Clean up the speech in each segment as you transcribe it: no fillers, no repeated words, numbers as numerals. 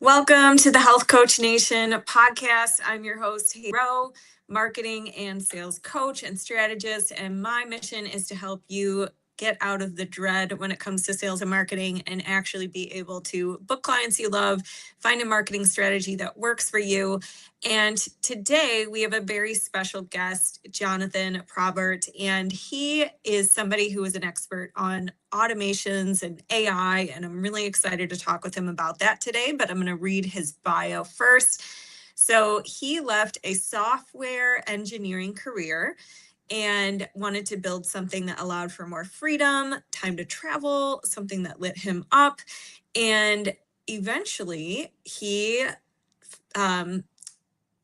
Welcome to the Health Coach Nation podcast. I'm your host, Hero, marketing and sales coach and strategist. And my mission is to help you get out of the dread when it comes to sales and marketing and actually be able to book clients you love, find a marketing strategy that works for you. And today we have a very special guest, Jonathan Probert, and he is somebody who is an expert on automations and AI, and I'm really excited to talk with him about that today, but I'm going to read his bio first. So he left a software engineering career and wanted to build something that allowed for more freedom, time to travel, something that lit him up. And eventually he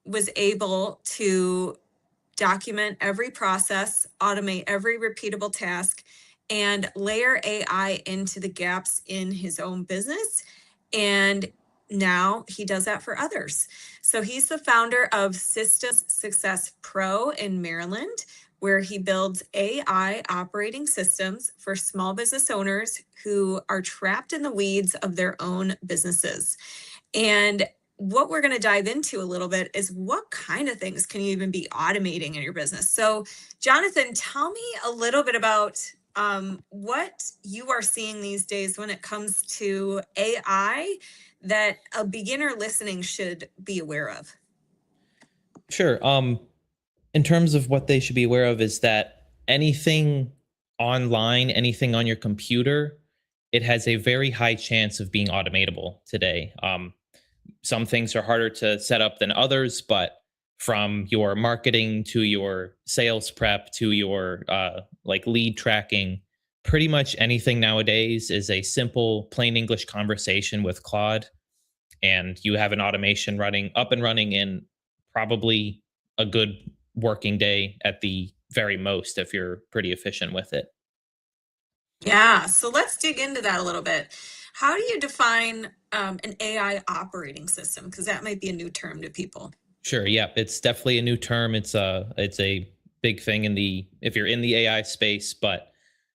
was able to document every process, automate every repeatable task, and layer AI into the gaps in his own business. And now he does that for others. So he's the founder of Systems Success Pro in Maryland, where he builds AI operating systems for small business owners who are trapped in the weeds of their own businesses. And what we're going to dive into a little bit is what kind of things can you even be automating in your business? So, Jonathan, tell me a little bit about what you are seeing these days when it comes to AI that a beginner listening should be aware of. Sure. In terms of what they should be aware of is that anything online, anything on your computer, it has a very high chance of being automatable today. Some things are harder to set up than others, but from your marketing to your sales prep to your lead tracking, pretty much anything nowadays is a simple plain English conversation with Claude, and you have an automation up and running in probably a good working day at the very most if you're pretty efficient with it. Yeah, so let's dig into that a little bit. How do you define an AI operating system? Because that might be a new term to people. Sure. Yeah, it's definitely a new term. It's a big thing if you're in the AI space. But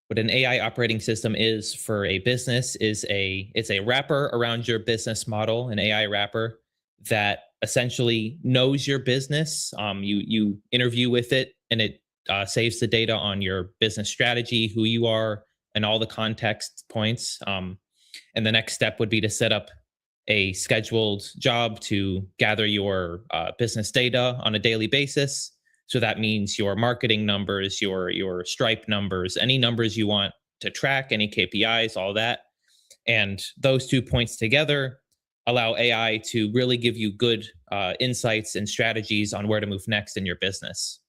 what an AI operating system is for a business is it's a wrapper around your business model, an AI wrapper that essentially knows your business. You interview with it, and it saves the data on your business strategy, who you are, and all the context points. And the next step would be to set up a scheduled job to gather your business data on a daily basis. So that means your marketing numbers, your Stripe numbers, any numbers you want to track, any KPIs, all that. And those 2 points together allow AI to really give you good insights and strategies on where to move next in your business.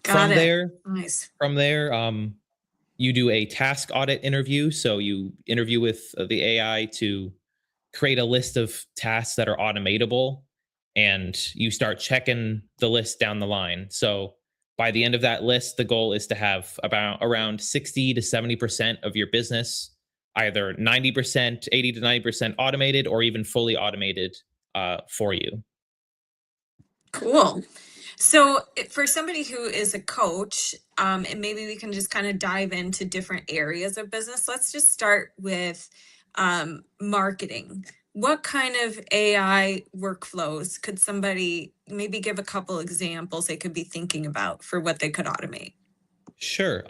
Got it. Nice. From there, you do a task audit interview. So you interview with the AI to create a list of tasks that are automatable, and you start checking the list down the line. So by the end of that list, the goal is to have around 60 to 70% of your business, either 90%, 80 to 90% automated, or even fully automated for you. Cool. So for somebody who is a coach, and maybe we can just kind of dive into different areas of business. Let's just start with marketing. What kind of AI workflows could somebody maybe give a couple examples they could be thinking about for what they could automate? Sure.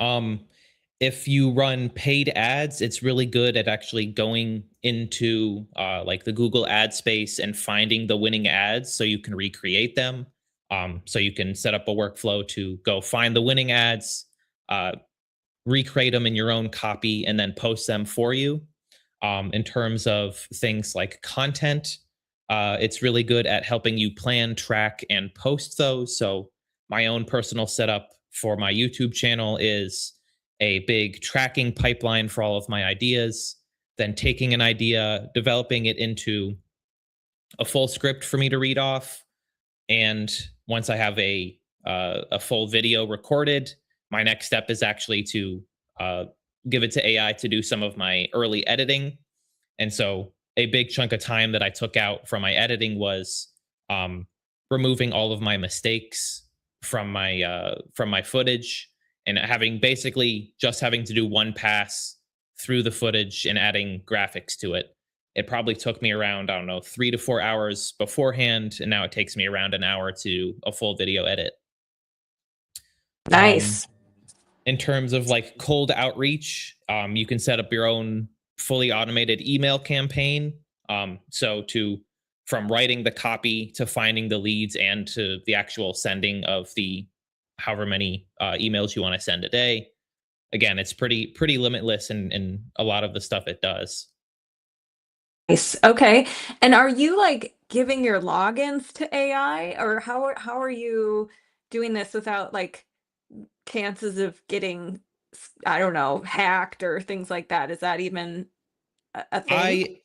If you run paid ads, it's really good at actually going into the Google ad space and finding the winning ads so you can recreate them. So you can set up a workflow to go find the winning ads, recreate them in your own copy, and then post them for you. In terms of things like content, it's really good at helping you plan, track, and post those. So my own personal setup for my YouTube channel is a big tracking pipeline for all of my ideas, then taking an idea, developing it into a full script for me to read off. And once I have a full video recorded, my next step is actually to give it to AI to do some of my early editing. And so a big chunk of time that I took out from my editing was removing all of my mistakes from my footage, and having to do one pass through the footage and adding graphics to it. it probably took me around, I don't know, 3 to 4 hours beforehand, and now it takes me around an hour to a full video edit. Um, Nice. in terms of like cold outreach, you can set up your own fully automated email campaign. So to from writing the copy to finding the leads and to the actual sending of the however many emails you want to send a day. Again, it's pretty limitless in a lot of the stuff it does. Nice. Okay. And are you like giving your logins to AI, or how are you doing this without like chances of getting, I don't know, hacked or things like that? Is that even a thing? I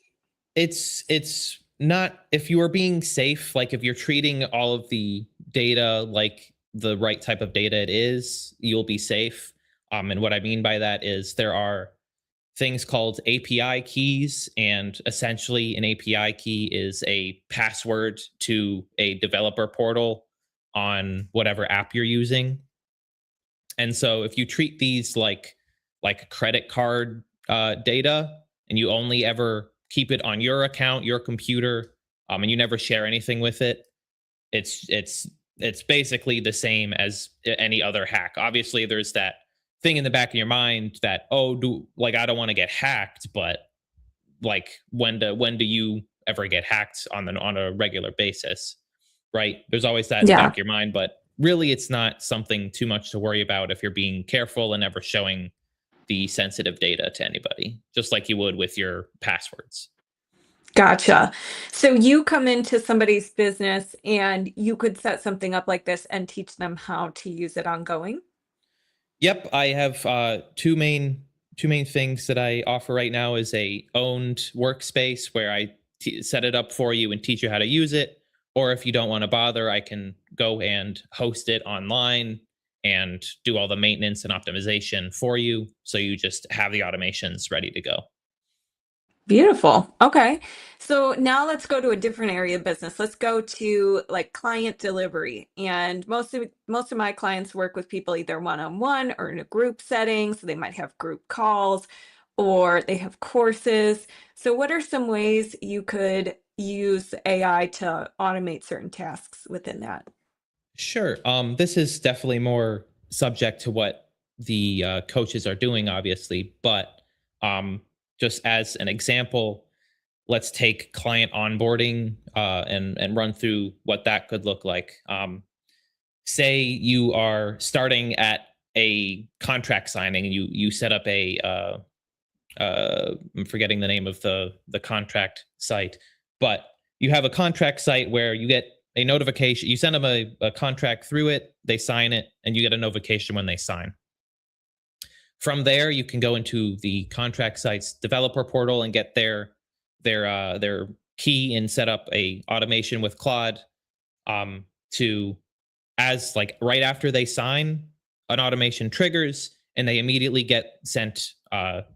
it's not, if you are being safe, like if you're treating all of the data like the right type of data it is, you'll be safe. And what I mean by that is there are things called API keys, and essentially an API key is a password to a developer portal on whatever app you're using. And so if you treat these like credit card data, and you only ever keep it on your account, your computer, and you never share anything with it, it's basically the same as any other hack. Obviously, there's that thing in the back of your mind that, oh, do like I don't want to get hacked, but like when do you ever get hacked on a regular basis, right? There's always that in the back Yeah. of your mind, but really it's not something too much to worry about if you're being careful and never showing the sensitive data to anybody, just like you would with your passwords. Gotcha. So you come into somebody's business and you could set something up like this and teach them how to use it ongoing. Yep, I have two main things that I offer right now is a owned workspace where I set it up for you and teach you how to use it. Or if you don't want to bother, I can go and host it online and do all the maintenance and optimization for you. So you just have the automations ready to go. Beautiful. Okay. So now let's go to a different area of business. Let's go to like client delivery. And most of my clients work with people either one-on-one or in a group setting. So they might have group calls or they have courses. So what are some ways you could use AI to automate certain tasks within that? Sure. This is definitely more subject to what the coaches are doing, obviously, but um, just as an example, let's take client onboarding and run through what that could look like. Say you are starting at a contract signing, and you set up a I'm forgetting the name of the contract site, but you have a contract site where you get a notification. You send them a contract through it, they sign it, and you get a notification when they sign. From there, you can go into the contract site's developer portal and get their key and set up a automation with Claude to, as like right after they sign, an automation triggers and they immediately get sent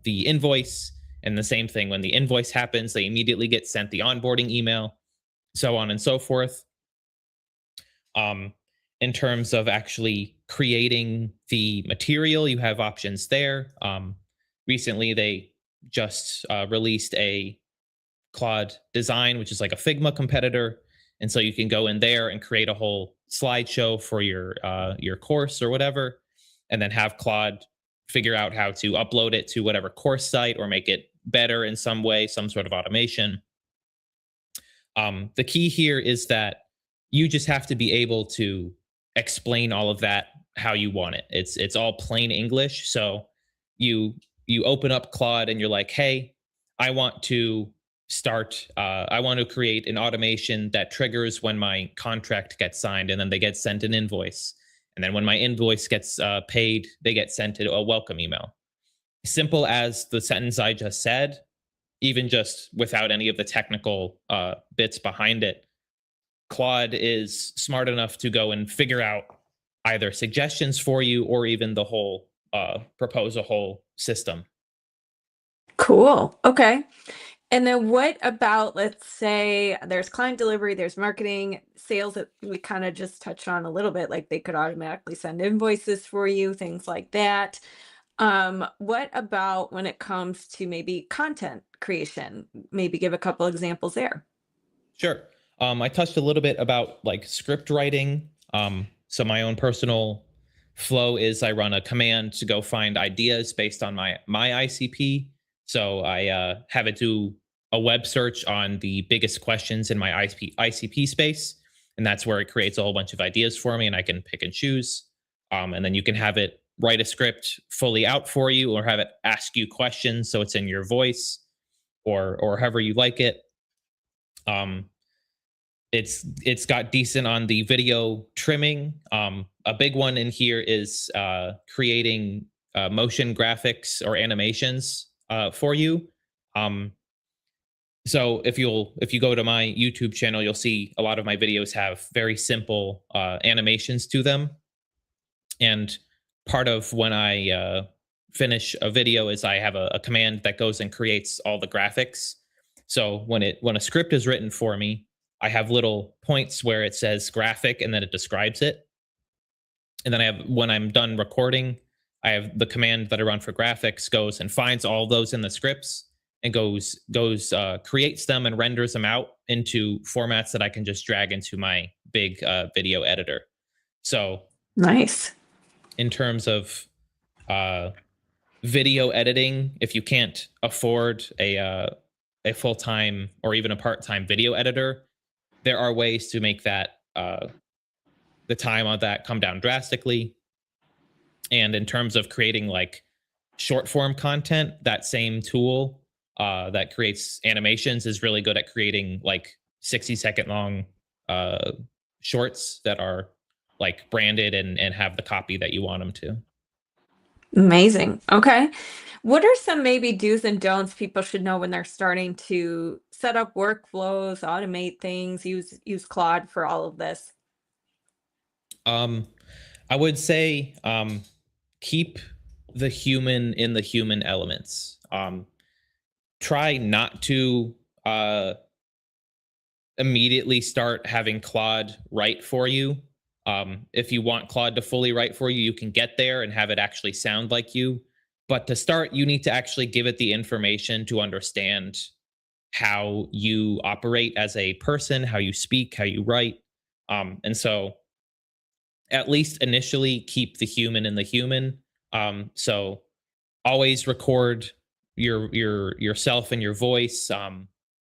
the invoice. And the same thing, when the invoice happens, they immediately get sent the onboarding email, so on and so forth. Um, in terms of actually creating the material, you have options there. Recently, they just released a Claude Design, which is like a Figma competitor, and so you can go in there and create a whole slideshow for your course or whatever, and then have Claude figure out how to upload it to whatever course site or make it better in some way, some sort of automation. The key here is that you just have to be able to explain all of that how you want it. It's all plain English. So you you open up Claude and you're like, hey, I want to I want to create an automation that triggers when my contract gets signed, and then they get sent an invoice. And then when my invoice gets paid, they get sent a welcome email. Simple as the sentence I just said, even just without any of the technical bits behind it. Claude is smart enough to go and figure out either suggestions for you or even the whole propose a whole system. Cool. Okay. And then what about, let's say there's client delivery, there's marketing, sales that we kind of just touched on a little bit, like they could automatically send invoices for you, things like that. What about when it comes to maybe content creation? Maybe give a couple examples there. Sure. I touched a little bit about like script writing. So my own personal flow is I run a command to go find ideas based on my ICP. So I have it do a web search on the biggest questions in my ICP space, and that's where it creates a whole bunch of ideas for me, and I can pick and choose. And then you can have it write a script fully out for you, or have it ask you questions so it's in your voice, or however you like it. Um, it's got decent on the video trimming. A big one in here is creating motion graphics or animations for you. Um, so if you go to my YouTube channel, you'll see a lot of my videos have very simple animations to them. And part of when I finish a video is I have a command that goes and creates all the graphics. So when a script is written for me, I have little points where it says graphic and then it describes it. And then I have, when I'm done recording, I have the command that I run for graphics goes and finds all those in the scripts and goes creates them and renders them out into formats that I can just drag into my big video editor. So Nice. in terms of video editing, if you can't afford a full-time or even a part-time video editor, there are ways to make that the time on that come down drastically. And in terms of creating like short form content, that same tool that creates animations is really good at creating like 60-second long shorts that are like branded and have the copy that you want them to. Amazing. Okay. What are some maybe do's and don'ts people should know when they're starting to set up workflows, automate things, use Claude for all of this? Um, I would say keep the human in the human elements. Try not to immediately start having Claude write for you. If you want Claude to fully write for you, you can get there and have it actually sound like you. But to start, you need to actually give it the information to understand how you operate as a person, how you speak, how you write. And so at least initially keep the human in the human. So always record yourself and your voice.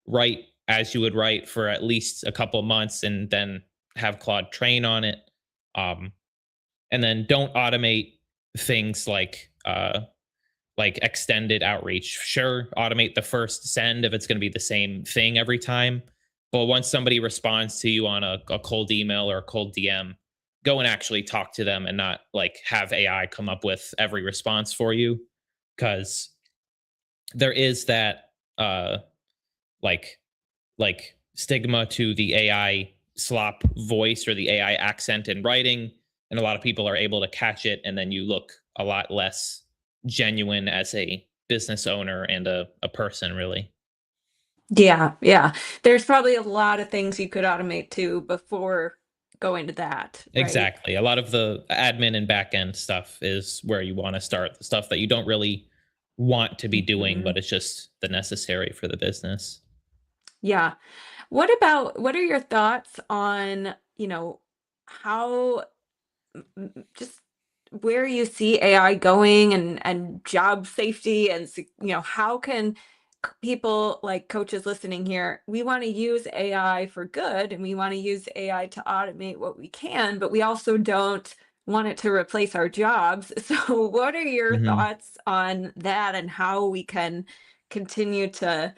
Write as you would write for at least a couple months, and then have Claude train on it. And then don't automate things like extended outreach. Sure, automate the first send if it's going to be the same thing every time. But once somebody responds to you on a cold email or a cold DM, go and actually talk to them and not like have AI come up with every response for you. Because there is that like stigma to the AI slop voice or the AI accent in writing. And a lot of people are able to catch it, and then you look a lot less genuine as a business owner and a person, really. Yeah, yeah. There's probably a lot of things you could automate too before going to that, right? Exactly. A lot of the admin and back end stuff is where you want to start, the stuff that you don't really want to be doing, Mhm. but it's just the necessary for the business. Yeah. What are your thoughts on, how just where you see AI going and job safety and how can people like coaches listening here, we want to use AI for good and we want to use AI to automate what we can, but we also don't want it to replace our jobs. So what are your Hmm. thoughts on that and how we can continue to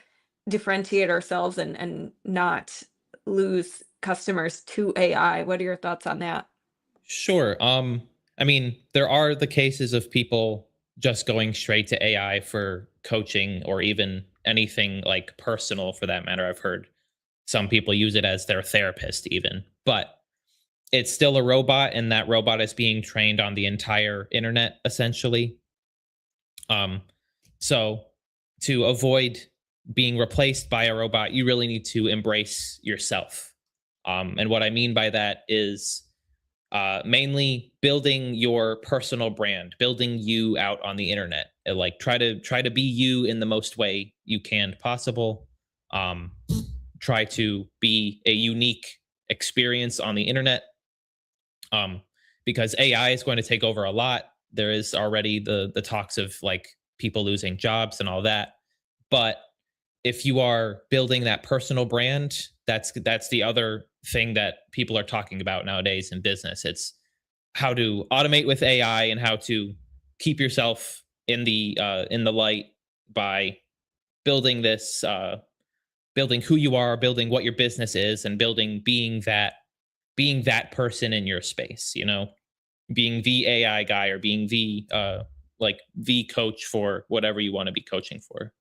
differentiate ourselves and not lose customers to AI? What are your thoughts on that? Sure. I mean, there are the cases of people just going straight to AI for coaching or even anything like personal for that matter. I've heard some people use it as their therapist, even, but it's still a robot, and that robot is being trained on the entire internet, essentially. Um, so to avoid being replaced by a robot, you really need to embrace yourself. And what I mean by that is mainly building your personal brand, building you out on the internet. Like try to be you in the most way you can possible. Um, Try to be a unique experience on the internet. Um, because AI is going to take over a lot. There is already the talks of like people losing jobs and all that. But if you are building that personal brand, that's the other thing that people are talking about nowadays in business. It's how to automate with AI and how to keep yourself in the light by building this building who you are, building what your business is, and building being that person in your space, you know, being the AI guy or being the like the coach for whatever you want to be coaching for.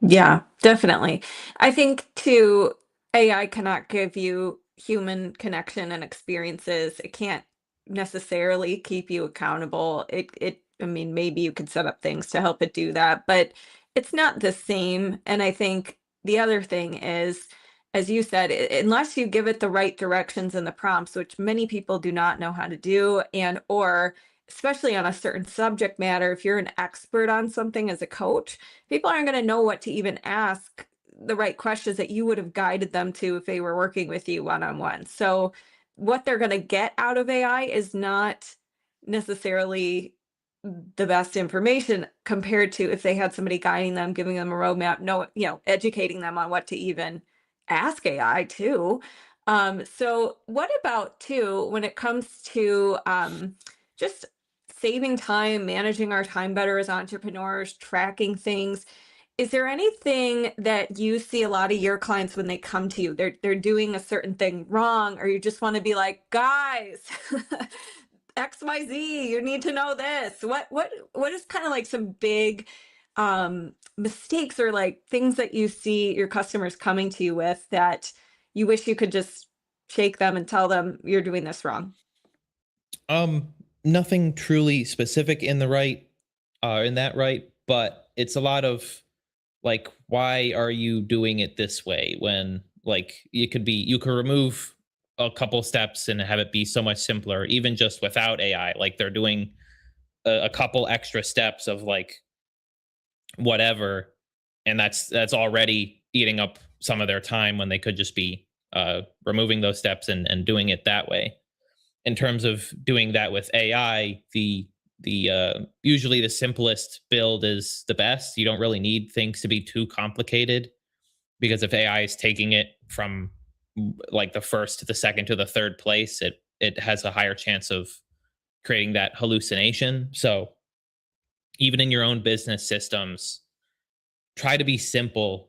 Yeah, definitely. I think too, AI cannot give you human connection and experiences. It can't necessarily keep you accountable. I mean, maybe you could set up things to help it do that, but it's not the same. And I think the other thing is, as you said, unless you give it the right directions and the prompts, which many people do not know how to do, and or especially on a certain subject matter, if you're an expert on something as a coach, people aren't going to know what to even ask the right questions that you would have guided them to if they were working with you one on one. So, what they're going to get out of AI is not necessarily the best information compared to if they had somebody guiding them, giving them a roadmap, educating them on what to even ask AI too. So, what about too when it comes to just saving time, managing our time better as entrepreneurs, tracking things? Is there anything that you see a lot of your clients when they come to you, they're doing a certain thing wrong, or you just want to be like, guys, XYZ, you need to know this. What is kind of like some big mistakes or like things that you see your customers coming to you with that you wish you could just shake them and tell them you're doing this wrong? Um, Nothing truly specific in the right, in that right, but it's a lot of like, why are you doing it this way when like you could remove a couple steps and have it be so much simpler, even just without AI. Like they're doing a couple extra steps of like whatever, and that's already eating up some of their time when they could just be removing those steps and doing it that way. In terms of doing that with AI, the usually the simplest build is the best. You don't really need things to be too complicated because if AI is taking it from like the first to the second to the third place, it has a higher chance of creating that hallucination. So even in your own business systems, try to be simple.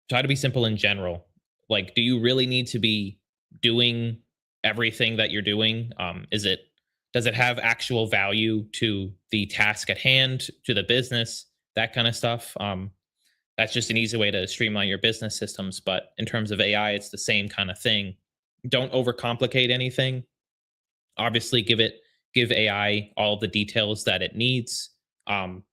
Try to be simple in general. Like, do you really need to be doing everything that you're doing? Does it have actual value to the task at hand, to the business, that kind of stuff? That's just an easy way to streamline your business systems. But in terms of AI, it's the same kind of thing. Don't overcomplicate anything. Obviously, give AI all the details that it needs. Um,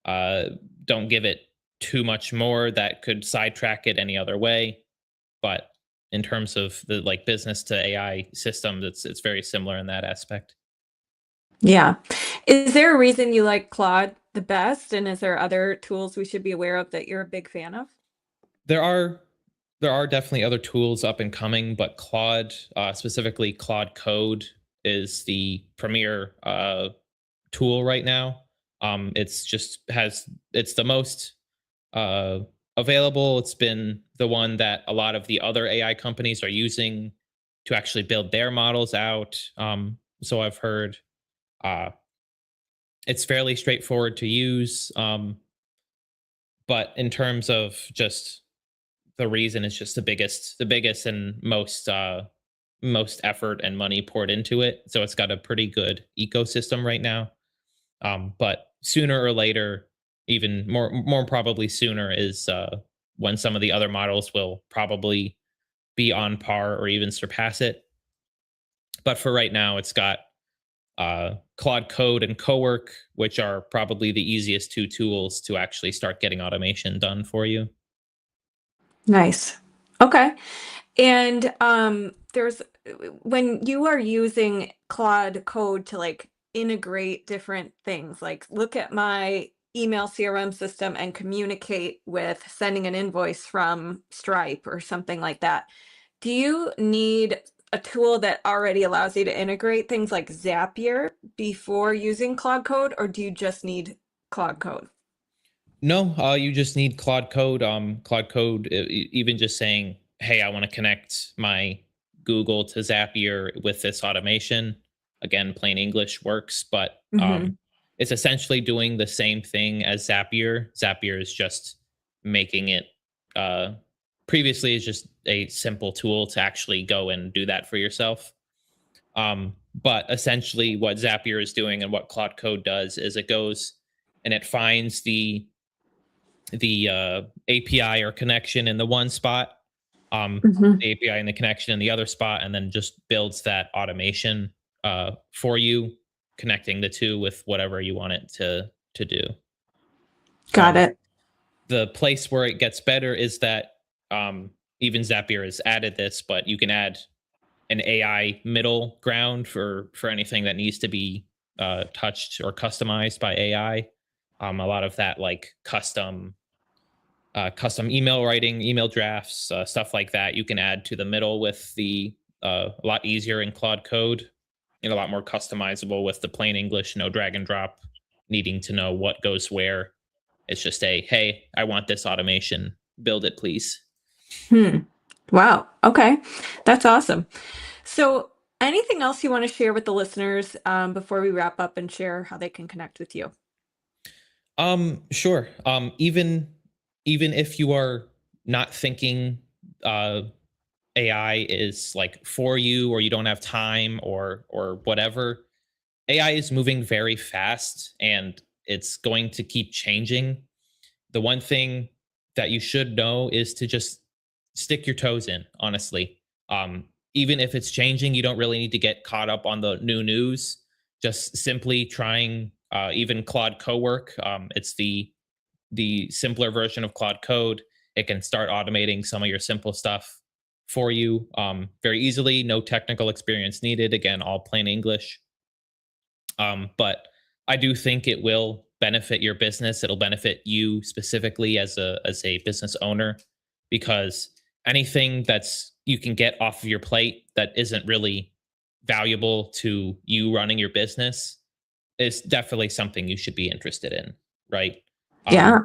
uh, don't give it too much more that could sidetrack it any other way. But in terms of the like business to AI systems, it's very similar in that aspect. Yeah. Is there a reason you like Claude the best? And is there other tools we should be aware of that you're a big fan of? There are there are definitely other tools up and coming, but Claude, specifically Claude Code, is the premier tool right now. It's just has it's the most uh, available. It's been the one that a lot of the other AI companies are using to actually build their models out. So I've heard uh, it's fairly straightforward to use. But in terms of just the reason, it's just the biggest and most effort and money poured into it. So it's got a pretty good ecosystem right now. But sooner or later, even more probably sooner, is when some of the other models will probably be on par or even surpass it. But for right now, it's got Claude Code and Cowork, which are probably the easiest two tools to actually start getting automation done for you. Nice. Okay. And there's when you are using Claude Code to like integrate different things, like look at my email CRM system and communicate with sending an invoice from Stripe or something like that. Do you need a tool that already allows you to integrate things like Zapier before using Claude Code, or do you just need Claude Code? No, you just need Claude Code. Claude Code, even just saying, "Hey, I want to connect my Google to Zapier with this automation." Again, plain English works, but Hmm. it's essentially doing the same thing as Zapier. Zapier is just making it. Uh, Previously, is just a simple tool to actually go and do that for yourself. But essentially, what Zapier is doing and what Claude Code does is it goes and it finds the API or connection in the one spot, Hmm. the API and the connection in the other spot, and then just builds that automation for you, connecting the two with whatever you want it to do. Got it. The place where it gets better is that even Zapier has added this, but you can add an AI middle ground for anything that needs to be touched or customized by AI. A lot of that like custom email writing, email drafts, stuff like that. You can add to the middle with the a lot easier in Claude Code and a lot more customizable with the plain English, no drag and drop, needing to know what goes where. It's just a, hey, I want this automation. Build it, please. Hmm. Wow. Okay. That's awesome. So, anything else you want to share with the listeners before we wrap up and share how they can connect with you? Sure. Even if you are not thinking uh AI is like for you, or you don't have time, or whatever, AI is moving very fast and it's going to keep changing. The one thing that you should know is to just stick your toes in, honestly. Even if it's changing, you don't really need to get caught up on the new news. Just simply trying even Claude Cowork. It's the simpler version of Claude Code. It can start automating some of your simple stuff for you very easily. No technical experience needed. Again, all plain English. But I do think it will benefit your business. It'll benefit you specifically as a business owner, because anything that's you can get off of your plate that isn't really valuable to you running your business is definitely something you should be interested in, right? Um, Yeah.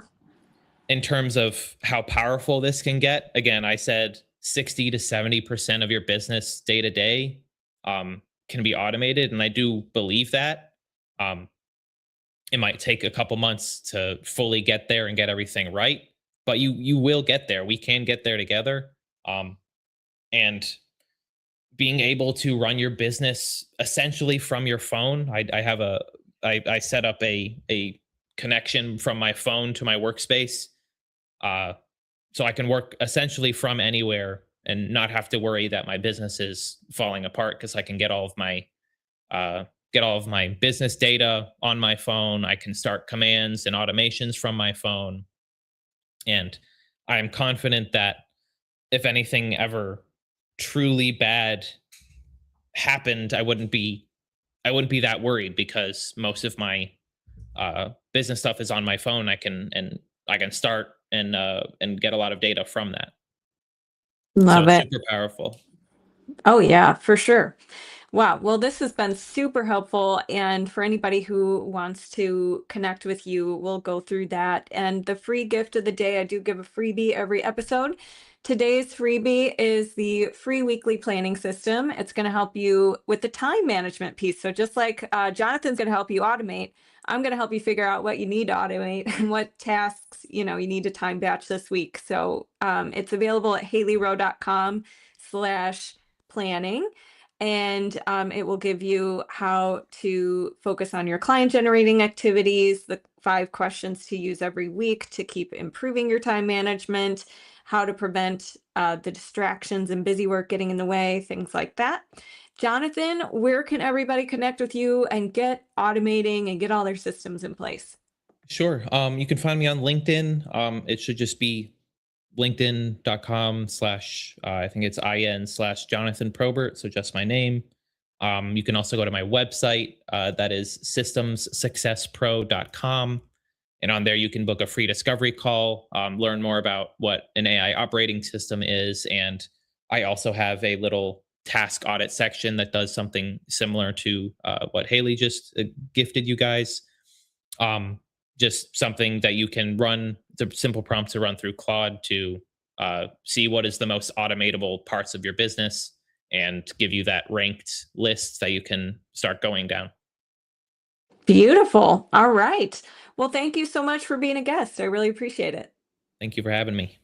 in terms of how powerful this can get, again, I said 60 to 70% of your business day to day can be automated. And I do believe that. Um, it might take a couple months to fully get there and get everything right, but you will get there. We can get there together. Um, and being able to run your business essentially from your phone. I have I set up a connection from my phone to my workspace, uh, so I can work essentially from anywhere and not have to worry that my business is falling apart, because I can get all of my business data on my phone. I can start commands and automations from my phone, and I'm confident that if anything ever truly bad happened, I wouldn't be that worried, because most of my business stuff is on my phone. I can start and get a lot of data from that. So Love it's it. super powerful. Oh, yeah, for sure. Wow. Well, this has been super helpful. And for anybody who wants to connect with you, we'll go through that. And the free gift of the day, I do give a freebie every episode. Today's freebie is the free weekly planning system. It's going to help you with the time management piece. So, just like Jonathan's going to help you automate, I'm going to help you figure out what you need to automate and what tasks you need to time batch this week. So, it's available at haleyrow.com/planning, and it will give you how to focus on your client generating activities, the 5 questions to use every week to keep improving your time management, how to prevent the distractions and busy work getting in the way, things like that. Jonathan, where can everybody connect with you and get automating and get all their systems in place? Sure. You can find me on LinkedIn. It should just be linkedin.com/ I think it's IN/Jonathan Probert. So just my name. You can also go to my website. That is systemssuccesspro.com. And on there, you can book a free discovery call, learn more about what an AI operating system is. And I also have a little task audit section that does something similar to what Haley just gifted you guys. Just something that you can run, the simple prompt to run through Claude to see what is the most automatable parts of your business and give you that ranked list that you can start going down. Beautiful. All right. Well, thank you so much for being a guest. I really appreciate it. Thank you for having me.